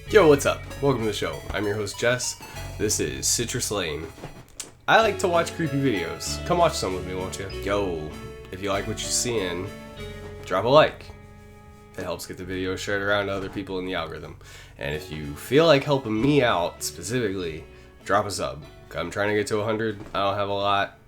Yo, what's up? Welcome to the show. I'm your host, Jess. This is Citrus Lane. I like to watch creepy videos. Come watch some with me, won't you? Yo, if you like what you're seeing, drop a like. It helps get the video shared around to other people in the algorithm. And if you feel like helping me out specifically, drop a sub. I'm trying to get to 100. I don't have a lot.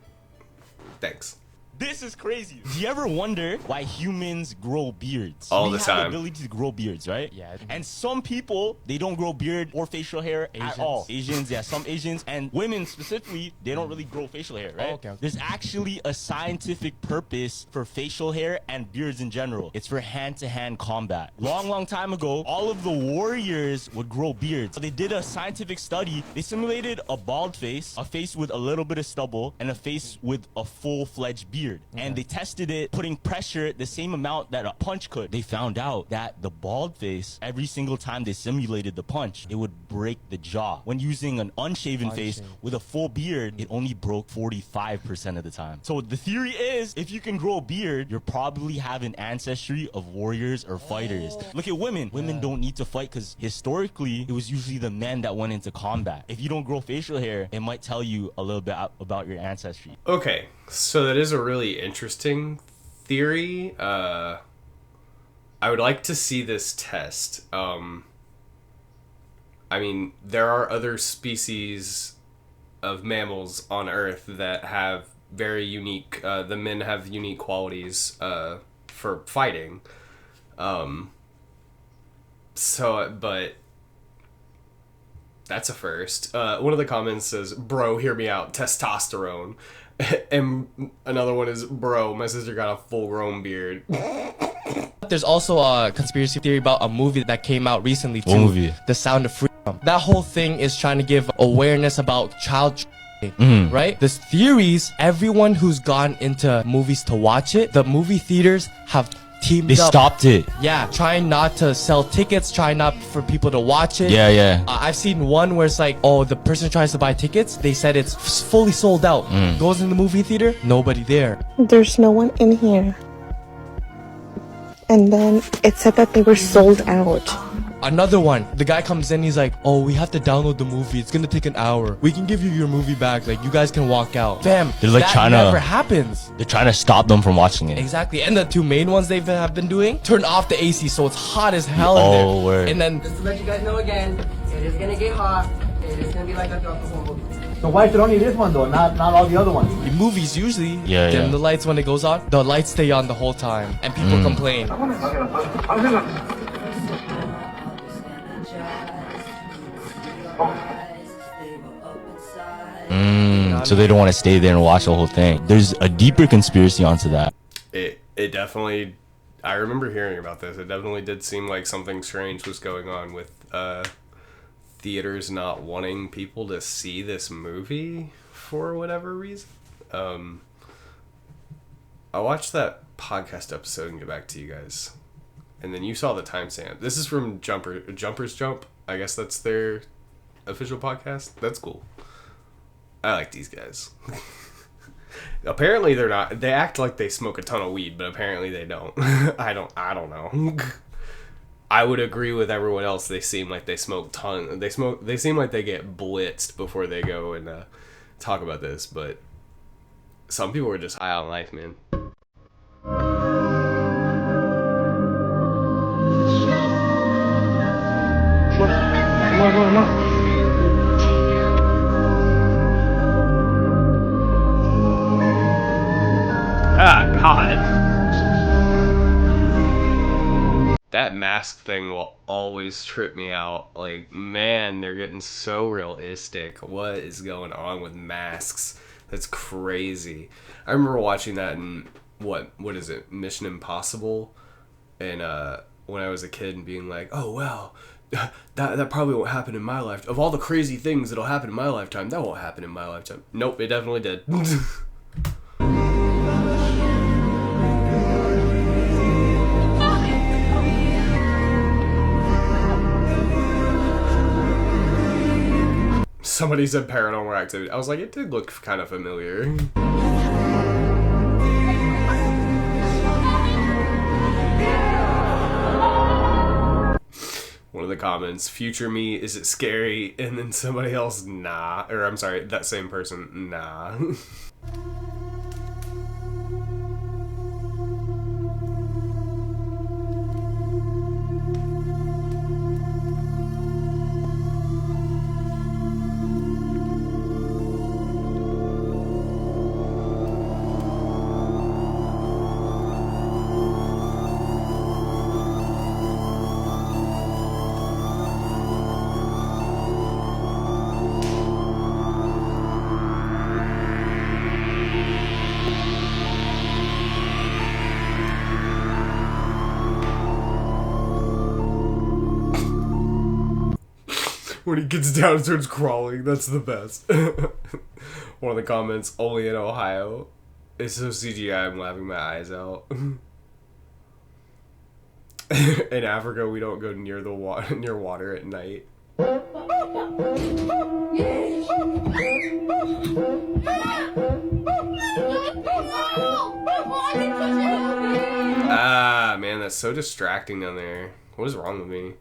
Thanks. This is crazy. Do you ever wonder why humans grow beards? All the We have time. the ability to grow beards, right? Yeah. And some people, they don't grow beard or facial hair at all. Asians, yeah, some Asians. And women specifically, they don't really grow facial hair, right? Oh, okay. There's actually a scientific purpose for facial hair and beards in general. It's for hand-to-hand combat. Long time ago, all of the warriors would grow beards. So they did a scientific study. They simulated a bald face, a face with a little bit of stubble, and a face with a full-fledged beard. And they tested it, putting pressure the same amount that a punch could. They found out that the bald face, every single time they simulated the punch, it would break the jaw. When using an unshaven face with a full beard, it only broke 45% of the time. So the theory is, if you can grow a beard, you're probably have an ancestry of warriors or fighters. Look at women. Women don't need to fight because historically, it was usually the men that went into combat. If you don't grow facial hair, it might tell you a little bit about your ancestry. Okay, so that is a really interesting theory. I would like to see this test. I mean, there are other species of mammals on Earth that have very unique, the men have unique qualities for fighting. But that's a first. One of the comments says, "Bro, hear me out, testosterone." And another one is, "Bro, my sister got a full-grown beard." There's also a conspiracy theory about a movie that came out recently too. What movie? The Sound of Freedom. That whole thing is trying to give awareness about child right? There's theories. Everyone who's gone into movies to watch it, the movie theaters have teamed They up. stopped it. Yeah, trying not to sell tickets, trying not for people to watch it. Yeah. I've seen one where it's like, oh, the person tries to buy tickets. They said it's fully sold out. Goes in the movie theater, nobody there. There's no one in here. And then it said that they were sold out. Another one, the guy comes in, he's like, oh, we have to download the movie. It's gonna take an hour. We can give you your movie back. Like, you guys can walk out. Fam, They're like that trying to- never happens. They're trying to stop them from watching it. Exactly. And the two main ones they have been doing, turn off the AC so it's hot as hell in there. Oh, word. And then Just to let you guys know again, it is gonna get hot. It is gonna be like that throughout the whole movie. So why is it only this one though, not all the other ones? in movies usually, Yeah, dim yeah. the lights when it goes on. The lights stay on the whole time. And people complain. So they don't want to stay there and watch the whole thing. There's a deeper conspiracy onto that. It definitely, I remember hearing about this. It definitely did seem like something strange was going on with theaters not wanting people to see this movie for whatever reason. I'll watch that podcast episode and get back to you guys. And then you saw the timestamp. This is from Jumpers Jump. I guess that's their official podcast. That's cool. I like these guys. Apparently they're not. They act like they smoke a ton of weed, but apparently they don't. I don't know. I would agree with everyone else. They seem like they smoke ton. They seem like they get blitzed before they go and talk about this. But some people are just high on life, man. Ah, God. That mask thing will always trip me out. Like, man, they're getting so realistic. What is going on with masks? That's crazy. I remember watching that in, what is it? Mission Impossible? And when I was a kid and being like, oh, wow, that probably won't happen in my lifetime. Of all the crazy things that'll happen in my lifetime, that won't happen in my lifetime. Nope, it definitely did. Somebody said Paranormal Activity. I was like, it did look kind of familiar. One of the comments, future me, is it scary? And then somebody else, nah. Or I'm sorry, that same person, nah. When he gets down and starts crawling, that's the best. One of the comments, only in Ohio. It's so CGI, I'm laughing my eyes out. In Africa, we don't go near the near water at night. Ah, man, that's so distracting down there. What is wrong with me?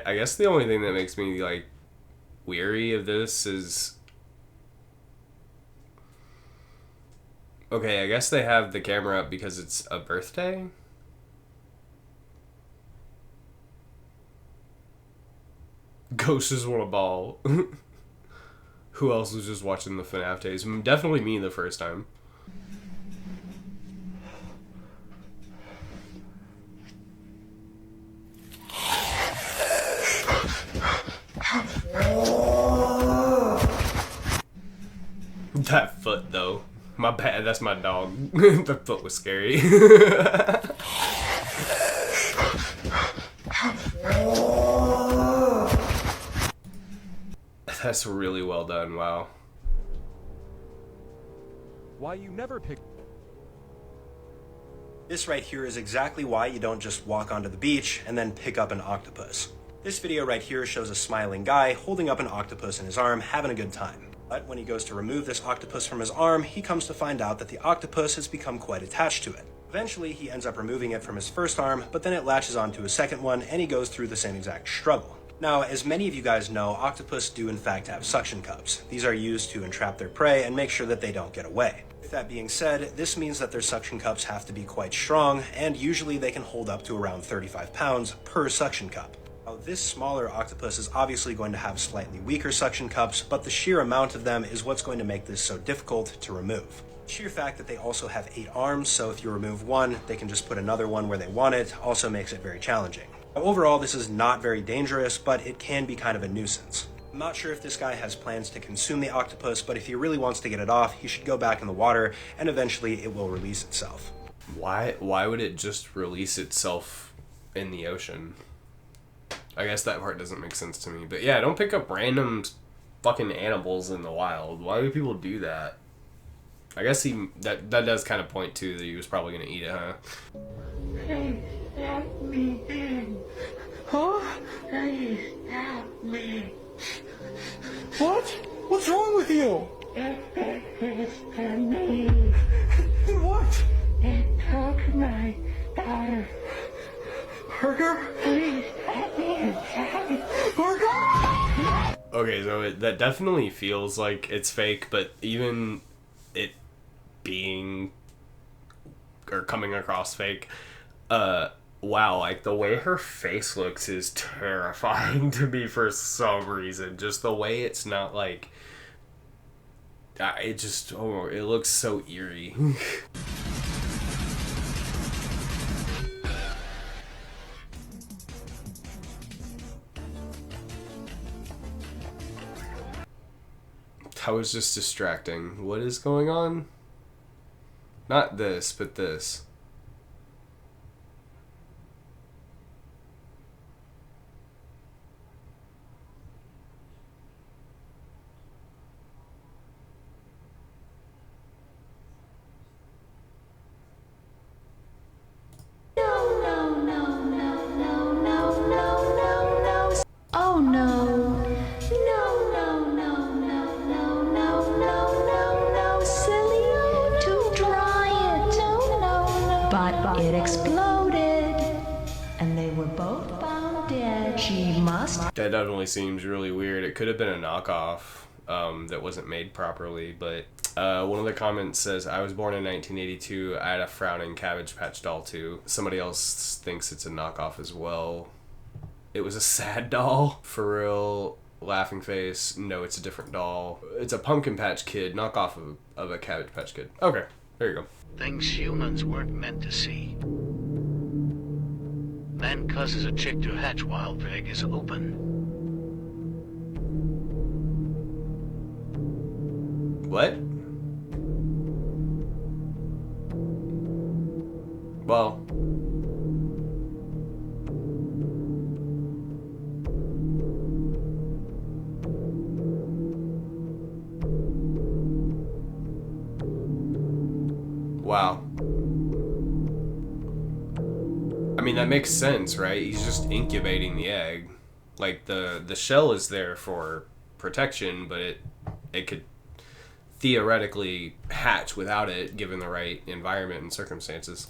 I guess the only thing that makes me like weary of this is, okay, I guess they have the camera up because it's a birthday. Ghost just want a ball. Who else was just watching the FNAF days? Definitely me the first time. That foot though. My bad, that's my dog. The foot was scary. That's really well done, wow. Why you never pick... This right here is exactly why you don't just walk onto the beach and then pick up an octopus. This video right here shows a smiling guy holding up an octopus in his arm, having a good time. But when he goes to remove this octopus from his arm, he comes to find out that the octopus has become quite attached to it. Eventually, he ends up removing it from his first arm, but then it latches onto his second one, and he goes through the same exact struggle. Now, as many of you guys know, octopus do in fact have suction cups. These are used to entrap their prey and make sure that they don't get away. With that being said, this means that their suction cups have to be quite strong, and usually they can hold up to around 35 pounds per suction cup. Now, this smaller octopus is obviously going to have slightly weaker suction cups, but the sheer amount of them is what's going to make this so difficult to remove. The sheer fact that they also have 8 arms, so if you remove one, they can just put another one where they want it, also makes it very challenging. Now, overall, this is not very dangerous, but it can be kind of a nuisance. I'm not sure if this guy has plans to consume the octopus, but if he really wants to get it off, he should go back in the water, and eventually it will release itself. Why would it just release itself in the ocean? I guess that part doesn't make sense to me. But yeah, don't pick up random fucking animals in the wild. Why would people do that? I guess that does kind of point to that he was probably gonna eat it, huh? Please let me in. Huh? Please help me. What? What's wrong with you? It is for me. What? It took my daughter. Burger? Please let me inside. Burger? Okay, so that definitely feels like it's fake, but even it being or coming across fake, wow, like the way her face looks is terrifying to me for some reason. Just the way it's not like, it just, oh, it looks so eerie. That was just distracting. What is going on? Not this, but this. No, no. but it exploded. And they were both found dead. She must. That definitely seems really weird. It could have been a knockoff that wasn't made properly, but one of the comments says, I was born in 1982. I had a frowning Cabbage Patch doll too. Somebody else thinks it's a knockoff as well. It was a sad doll. For real. Laughing face. No, it's a different doll. It's a Pumpkin Patch Kid, knockoff of a Cabbage Patch Kid. Okay, there you go. Things humans weren't meant to see. Man causes a chick to hatch while Veg is open. What? Well. Wow. I mean, that makes sense, right? He's just incubating the egg. Like, the shell is there for protection, but it could theoretically hatch without it, given the right environment and circumstances.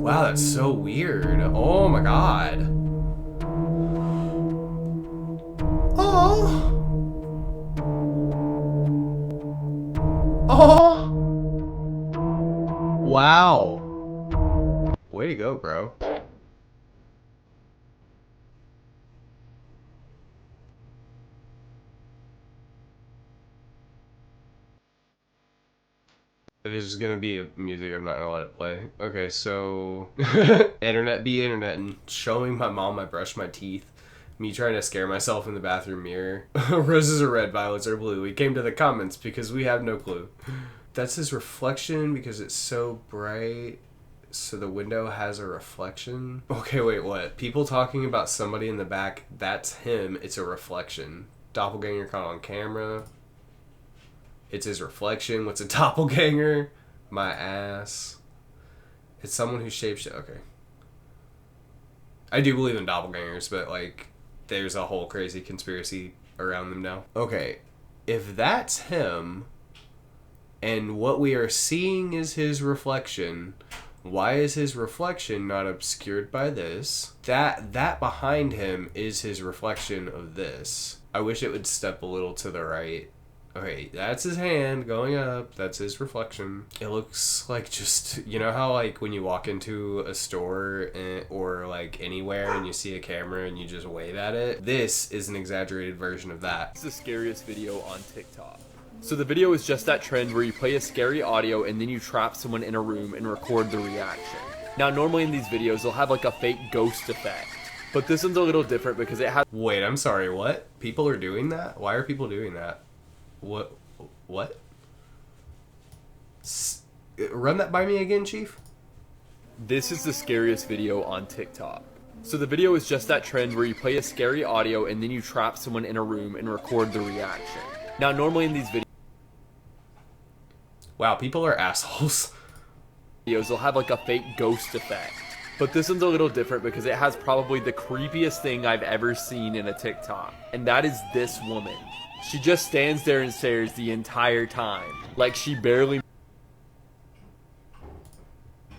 Wow, that's so weird. Oh my god. Oh. Oh. Wow. Way to go, bro. There's gonna be music, I'm not gonna let it play. Okay, so internet be internet and showing my mom I brush my teeth. Me trying to scare myself in the bathroom mirror. Roses are red, violets are blue. We came to the comments because we have no clue. That's his reflection because it's so bright. So the window has a reflection. Okay, wait, what? People talking about somebody in the back, that's him. It's a reflection. Doppelganger caught on camera. It's his reflection. What's a doppelganger? My ass. It's someone who shapes it. Okay. I do believe in doppelgangers, but like, there's a whole crazy conspiracy around them now. Okay. If that's him, and what we are seeing is his reflection, why is his reflection not obscured by this? That behind him is his reflection of this. I wish it would step a little to the right. Okay, that's his hand going up. That's his reflection. It looks like just, you know how like when you walk into a store or like anywhere and you see a camera and you just wave at it? This is an exaggerated version of that. It's the scariest video on TikTok. So the video is just that trend where you play a scary audio and then you trap someone in a room and record the reaction. Now normally in these videos they'll have like a fake ghost effect, but this one's a little different because it has— Wait, I'm sorry, what? People are doing that? Why are people doing that? What? Run that by me again, Chief? This is the scariest video on TikTok. So the video is just that trend where you play a scary audio and then you trap someone in a room and record the reaction. Now normally in these videos— Wow, people are assholes. They'll have like a fake ghost effect. But this one's a little different because it has probably the creepiest thing I've ever seen in a TikTok. And that is this woman. She just stands there and stares the entire time. Like she barely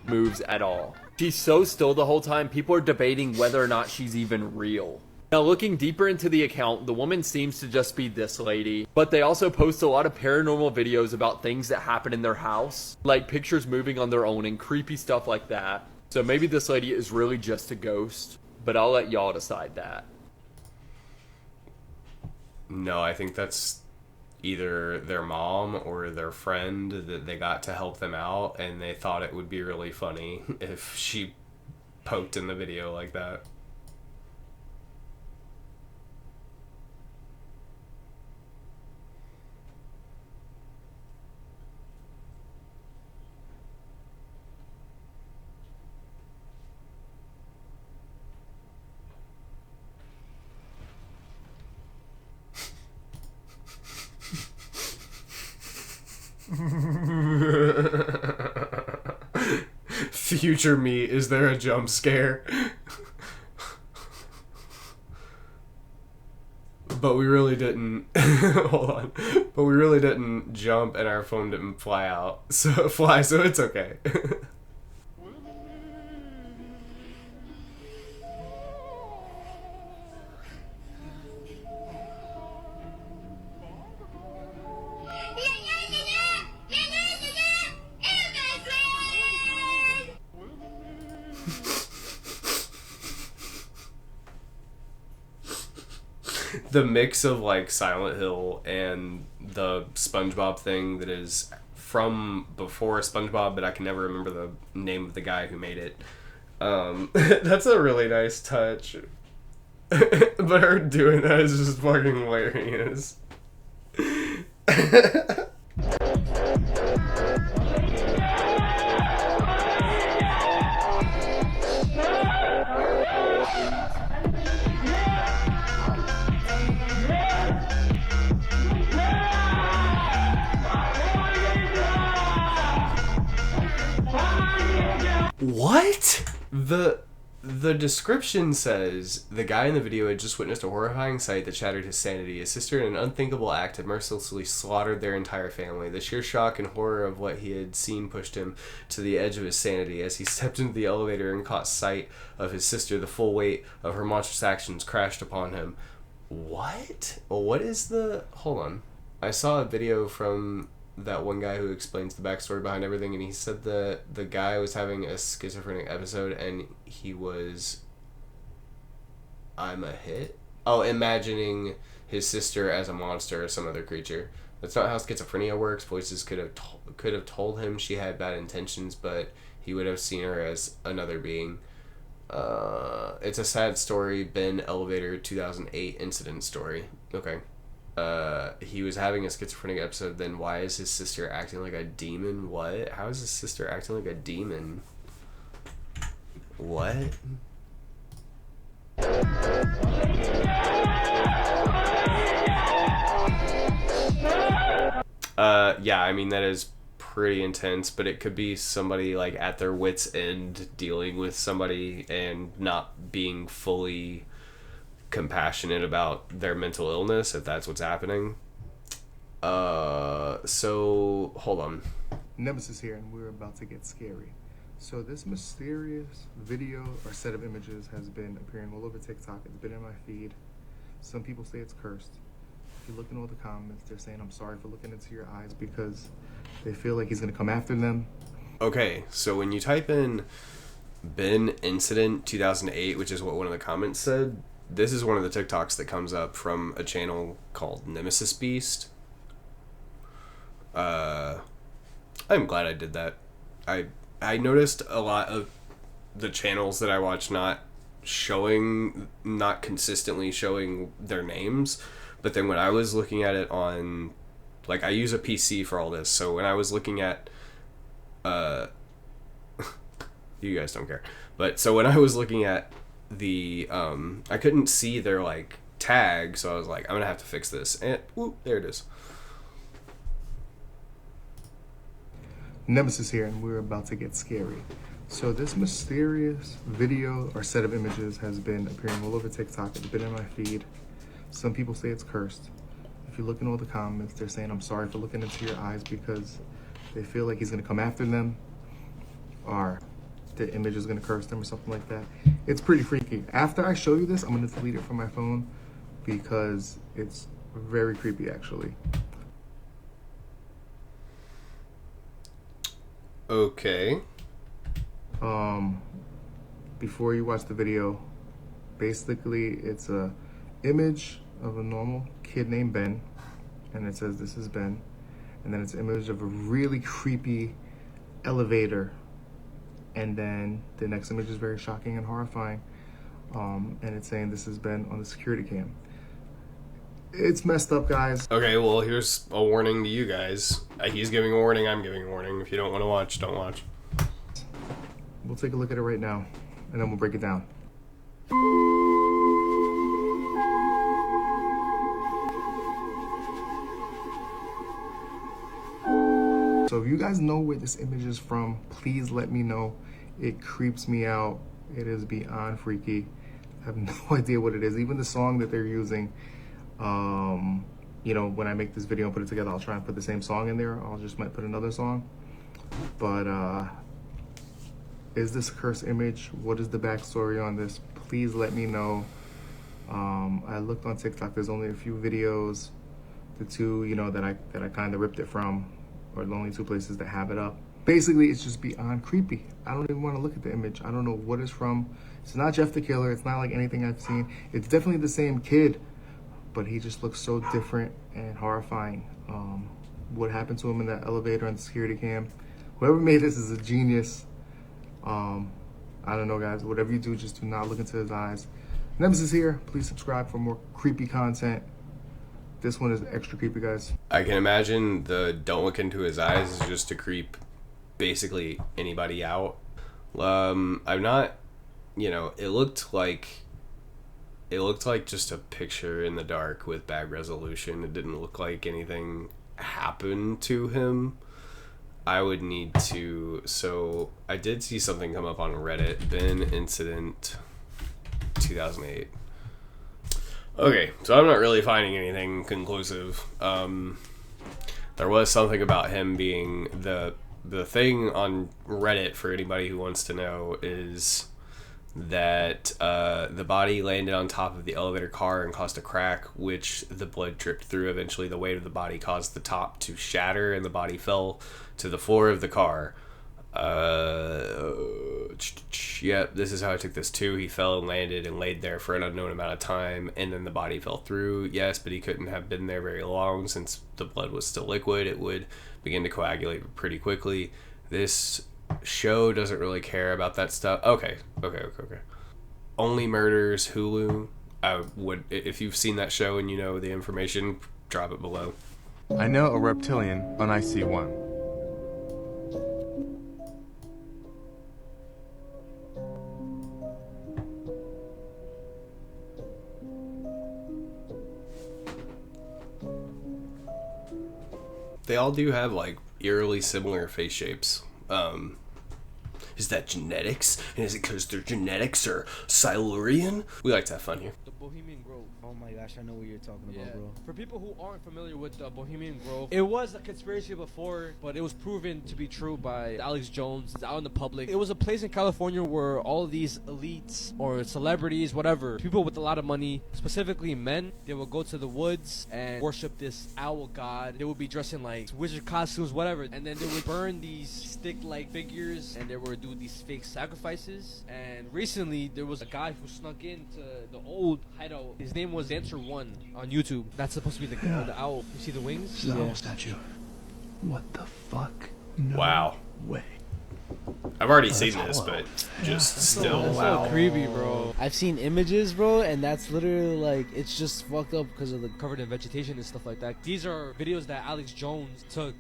moves at all. She's so still the whole time, people are debating whether or not she's even real. Now looking deeper into the account, the woman seems to just be this lady, but they also post a lot of paranormal videos about things that happen in their house, like pictures moving on their own and creepy stuff like that. So maybe this lady is really just a ghost, but I'll let y'all decide that. No, I think that's either their mom or their friend that they got to help them out, and they thought it would be really funny if she poked in the video like that. Future me, is there a jump scare? But we really didn't. Hold on. But we really didn't jump, and our phone didn't fly out. So it's okay. The mix of like Silent Hill and the SpongeBob thing that is from before SpongeBob, but I can never remember the name of the guy who made it. That's a really nice touch. But her doing that is just fucking hilarious. What? The description says the guy in the video had just witnessed a horrifying sight that shattered his sanity. His sister, in an unthinkable act, had mercilessly slaughtered their entire family. The sheer shock and horror of what he had seen pushed him to the edge of his sanity. As he stepped into the elevator and caught sight of his sister, the full weight of her monstrous actions crashed upon him. What? What is the... Hold on. I saw a video from that one guy who explains the backstory behind everything, and he said the guy was having a schizophrenic episode, and he was... I'm a hit? Oh, imagining his sister as a monster or some other creature. That's not how schizophrenia works. Voices could have told him she had bad intentions, but he would have seen her as another being. It's a sad story. Ben Elevator 2008 incident story. Okay. He was having a schizophrenic episode, then why is his sister acting like a demon? What? How is his sister acting like a demon? What? Yeah, I mean, that is pretty intense, but it could be somebody like at their wits' end dealing with somebody and not being fully compassionate about their mental illness, if that's what's happening. So hold on. Nemesis here, and we're about to get scary. So this mysterious video or set of images has been appearing all over TikTok. It's been in my feed. Some people say it's cursed. If you look in all the comments, they're saying I'm sorry for looking into your eyes because they feel like he's gonna come after them. Okay, so when you type in Ben Incident 2008, which is what one of the comments said, this is one of the TikToks that comes up from a channel called Nemesis Beast. I'm glad I did that. I noticed a lot of the channels that I watch not consistently showing their names, but then when I was looking at it on, like, I use a PC for all this, so when I was looking at, you guys don't care, but so when I was looking at the I couldn't see their like tag, so I was like, I'm gonna have to fix this, and whoop, there it is. Nemesis here, and we're about to get scary. So this mysterious video or set of images has been appearing all over TikTok. It's been in my feed. Some people say it's cursed. If you look in all the comments, they're saying I'm sorry for looking into your eyes because they feel like he's gonna come after them, or the image is gonna curse them or something like that. It's pretty freaky. After I show you this, I'm gonna delete it from my phone because it's very creepy, actually. Okay. Before you watch the video, basically it's a image of a normal kid named Ben, and it says this is Ben, and then it's an image of a really creepy elevator, and then the next image is very shocking and horrifying, and it's saying this is Ben on the security cam. It's messed up, guys. Okay, well, here's a warning to you guys. He's giving a warning, I'm giving a warning. If you don't want to watch, don't watch. We'll take a look at it right now, and then we'll break it down. So if you guys know where this image is from, please let me know. It creeps me out. It is beyond freaky. I have no idea what it is. Even the song that they're using, You know, when I make this video and put it together, I'll try and put the same song in there. I'll just might put another song. But is this a cursed image? What is the backstory on this? Please let me know. I looked on TikTok. There's only a few videos, the two, you know, that I kind of ripped it from, or the only two places that have it up. Basically, it's just beyond creepy. I don't even want to look at the image. I don't know what it's from. It's not Jeff the Killer. It's not like anything I've seen. It's definitely the same kid, but he just looks so different and horrifying. What happened to him in that elevator and the security cam? Whoever made this is a genius. I don't know, guys. Whatever you do, just do not look into his eyes. Nemesis here. Please subscribe for more creepy content. This one is extra creepy, guys. I can imagine the don't look into his eyes is just to creep basically anybody out. I'm not, you know, it looked like just a picture in the dark with bad resolution. It didn't look like anything happened to him. I would need to, so I did see something come up on Reddit, Ben Incident 2008. Okay, so I'm not really finding anything conclusive. There was something about him being the thing on Reddit, for anybody who wants to know, is that the body landed on top of the elevator car and caused a crack, which the blood dripped through. Eventually, the weight of the body caused the top to shatter, and the body fell to the floor of the car. Yep, this is how I took this too. He fell and landed and laid there for an unknown amount of time, and then the body fell through. Yes, but he couldn't have been there very long since the blood was still liquid. It would begin to coagulate pretty quickly. This show doesn't really care about that stuff. Okay. Only Murders, Hulu. I would, if you've seen that show and you know the information, drop it below. I know a reptilian on IC1. They all do have like eerily similar face shapes. Is that genetics? And is it because their genetics are Silurian? We like to have fun here. The Bohemian Grove. Oh my gosh, I know what you're talking about, bro. For people who aren't familiar with the Bohemian Grove, it was a conspiracy before, but it was proven to be true by Alex Jones. It's out in the public. It was a place in California where all of these elites or celebrities, whatever, people with a lot of money, specifically men, they would go to the woods and worship this owl god. They would be dressed in like wizard costumes, whatever, and then they would burn these stick-like figures and they would do these fake sacrifices. And recently, there was a guy who snuck into the old hideout. His name was Dancer One on YouTube. That's supposed to be the owl. You see the wings? This is the owl statue. What the fuck? No wow. way. I've already seen this, but just still, that's wow. So creepy, bro. I've seen images, bro, and that's literally like, it's just fucked up because of the covered in vegetation and stuff like that. These are videos that Alex Jones took.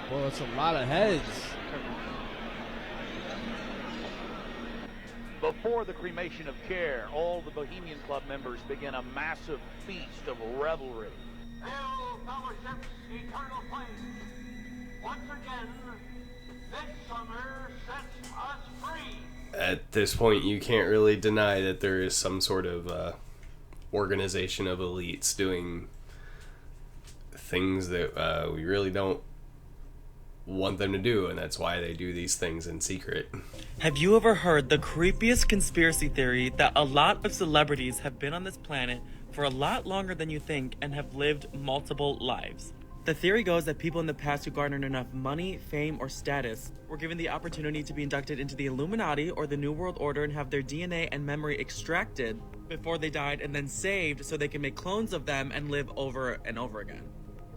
Well, it's a lot of heads. Before the cremation of Care, all the Bohemian Club members begin a massive feast of revelry. Hail Fellowship's eternal flame! Once again, this summer sets us free! At this point, you can't really deny that there is some sort of organization of elites doing things that we really don't want them to do, and that's why they do these things in secret. Have you ever heard the creepiest conspiracy theory that a lot of celebrities have been on this planet for a lot longer than you think and have lived multiple lives? The theory goes that people in the past who garnered enough money, fame, or status were given the opportunity to be inducted into the Illuminati or the New World Order and have their DNA and memory extracted before they died and then saved so they can make clones of them and live over and over again.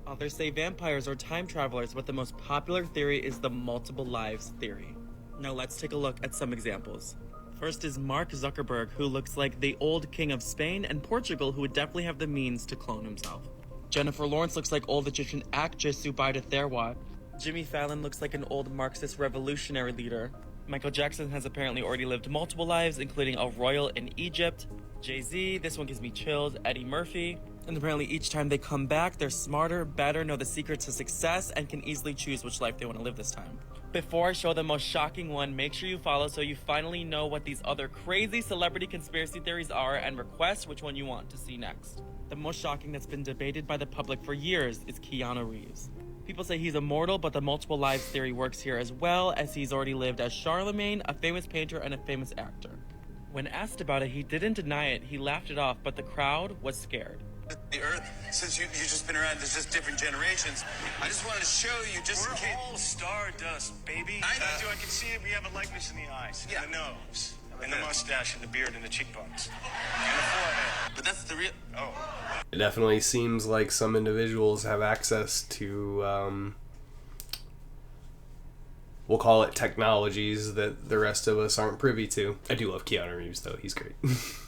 Others say vampires or time travelers, but the most popular theory is the multiple lives theory. Now let's take a look at some examples. First is Mark Zuckerberg, who looks like the old king of Spain and Portugal, who would definitely have the means to clone himself. Jennifer Lawrence looks like old Egyptian actress Zubaida Therwat. Jimmy Fallon looks like an old Marxist revolutionary leader. Michael Jackson has apparently already lived multiple lives, including a royal in Egypt. Jay-Z, this one gives me chills. Eddie Murphy. And apparently each time they come back, they're smarter, better, know the secrets to success, and can easily choose which life they want to live this time. Before I show the most shocking one, make sure you follow so you finally know what these other crazy celebrity conspiracy theories are and request which one you want to see next. the most shocking that's been debated by the public for years is Keanu Reeves. People say he's immortal, but the multiple lives theory works here as well, as he's already lived as Charlemagne, a famous painter and a famous actor. When asked about it, he didn't deny it, he laughed it off, but the crowd was scared. The Earth, since you've just been around, there's just different generations. I just wanted to show you, just in case. We're all stardust, baby. I can see it. We have a likeness in the eyes, and the nose, and the mustache, and the beard, and the cheekbones, and the forehead. But that's the real. Oh. It definitely seems like some individuals have access to, we'll call it technologies that the rest of us aren't privy to. I do love Keanu Reeves, though. He's great.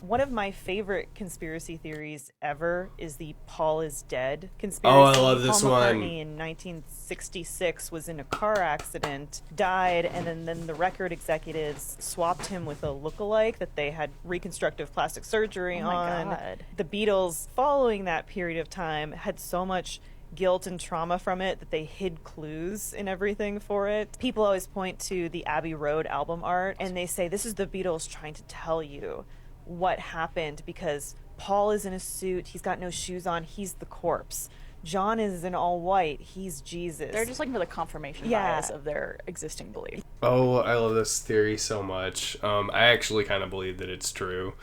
One of my favorite conspiracy theories ever is the Paul is dead conspiracy. Oh, I love this Paul one. McCartney in 1966 was in a car accident, died, and then the record executives swapped him with a lookalike that they had reconstructive plastic surgery on. God. The Beatles, following that period of time, had so much guilt and trauma from it that they hid clues in everything for it. People always point to the Abbey Road album art and they say this is the Beatles trying to tell you what happened because Paul is in a suit, he's got no shoes on, he's the corpse. John is in all white, he's Jesus. They're just looking for the confirmation bias of their existing belief. Oh, I love this theory so much. I actually kind of believe that it's true.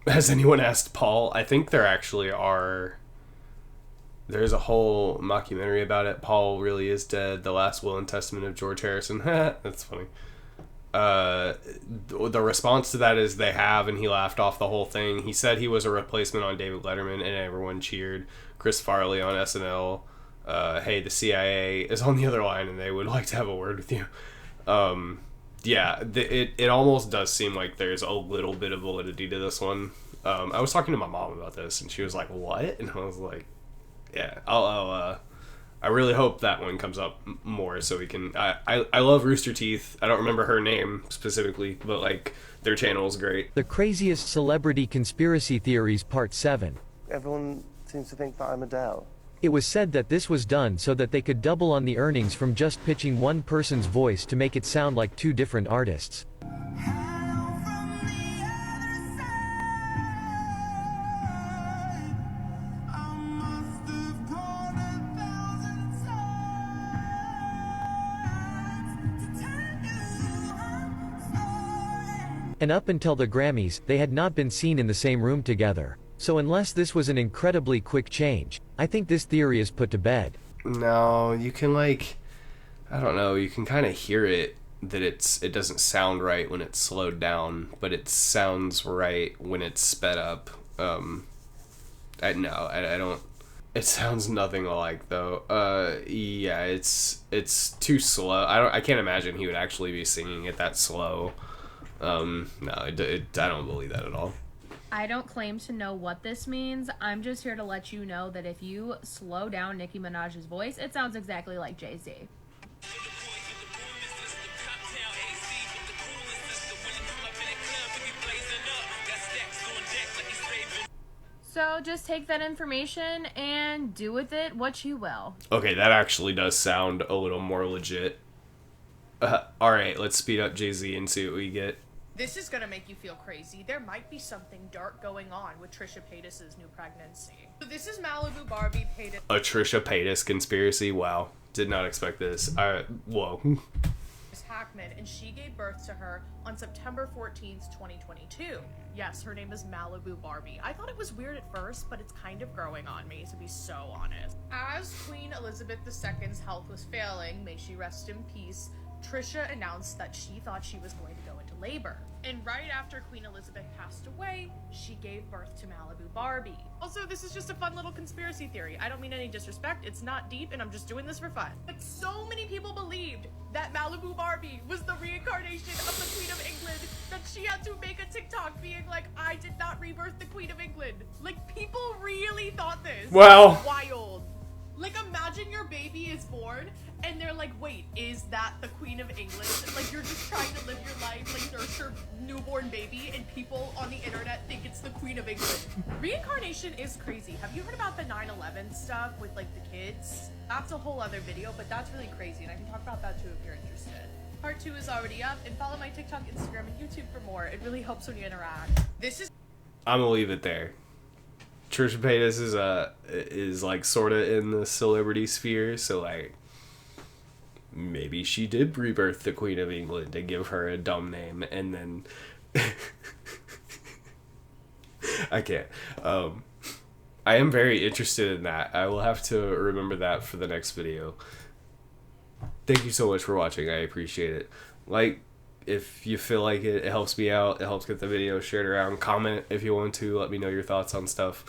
Has anyone asked Paul? I think there actually are. There's a whole mockumentary about it. Paul really is dead. The Last Will and Testament of George Harrison. That's funny. The response to that is they have, and he laughed off the whole thing. He said he was a replacement on David Letterman, and everyone cheered. Chris Farley on SNL. Hey, the CIA is on the other line, and they would like to have a word with you. Yeah, it almost does seem like there's a little bit of validity to this one. I was talking to my mom about this, and she was like, "What?" And I was like, "Yeah, I really hope that one comes up more so we can." I love Rooster Teeth. I don't remember her name specifically, but like their channel is great. The Craziest Celebrity Conspiracy Theories Part 7. Everyone seems to think that I'm Adele. It was said that this was done so that they could double on the earnings from just pitching one person's voice to make it sound like two different artists. And up until the Grammys, they had not been seen in the same room together. So unless this was an incredibly quick change, I think this theory is put to bed. No, you can I don't know, you can kind of hear it, that it doesn't sound right when it's slowed down, but it sounds right when it's sped up. I don't, it sounds nothing alike though. Yeah, it's too slow. I can't imagine he would actually be singing it that slow. No, I don't believe that at all. I don't claim to know what this means. I'm just here to let you know that if you slow down Nicki Minaj's voice, it sounds exactly like Jay-Z. So just take that information and do with it what you will. Okay, that actually does sound a little more legit. Alright, let's speed up Jay-Z and see what we get. This is gonna make you feel crazy. There might be something dark going on with Trisha Paytas' new pregnancy. So this is Malibu Barbie Paytas. A Trisha Paytas conspiracy? Wow. Did not expect this. Whoa. Hackman, and she gave birth to her on September 14th, 2022. Yes, her name is Malibu Barbie. I thought it was weird at first, but it's kind of growing on me, to be so honest. As Queen Elizabeth II's health was failing, may she rest in peace, Trisha announced that she thought she was going to go into labor. And right after Queen Elizabeth passed away, she gave birth to Malibu Barbie. Also, this is just a fun little conspiracy theory. I don't mean any disrespect, it's not deep, and I'm just doing this for fun. But so many people believed that Malibu Barbie was the reincarnation of the Queen of England that she had to make a TikTok being like, I did not rebirth the Queen of England. Like, people really thought this. Wow. Wild. Like, imagine your baby is born, and they're like, wait, is that the Queen of England? Like, you're just trying to live your life, like, nurse your newborn baby, and people on the internet think it's the Queen of England. Reincarnation is crazy. Have you heard about the 9/11 stuff with, like, the kids? That's a whole other video, but that's really crazy, and I can talk about that, too, if you're interested. Part 2 is already up, and follow my TikTok, Instagram, and YouTube for more. It really helps when you interact. This is... I'm gonna leave it there. Trisha Paytas is like sort of in the celebrity sphere, so like maybe she did rebirth the Queen of England and give her a dumb name, and then I can't. I am very interested in that. I will have to remember that for the next video. Thank you so much for watching. I appreciate it. Like, if you feel like it helps me out, it helps get the video shared around. Comment if you want to, let me know your thoughts on stuff.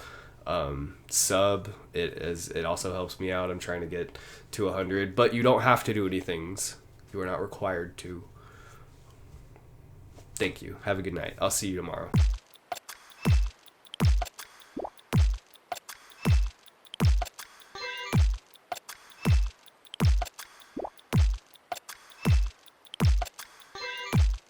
Sub, it also helps me out. I'm trying to get to 100, but you don't have to do any things. You are not required to. Thank you. Have a good night. I'll see you tomorrow.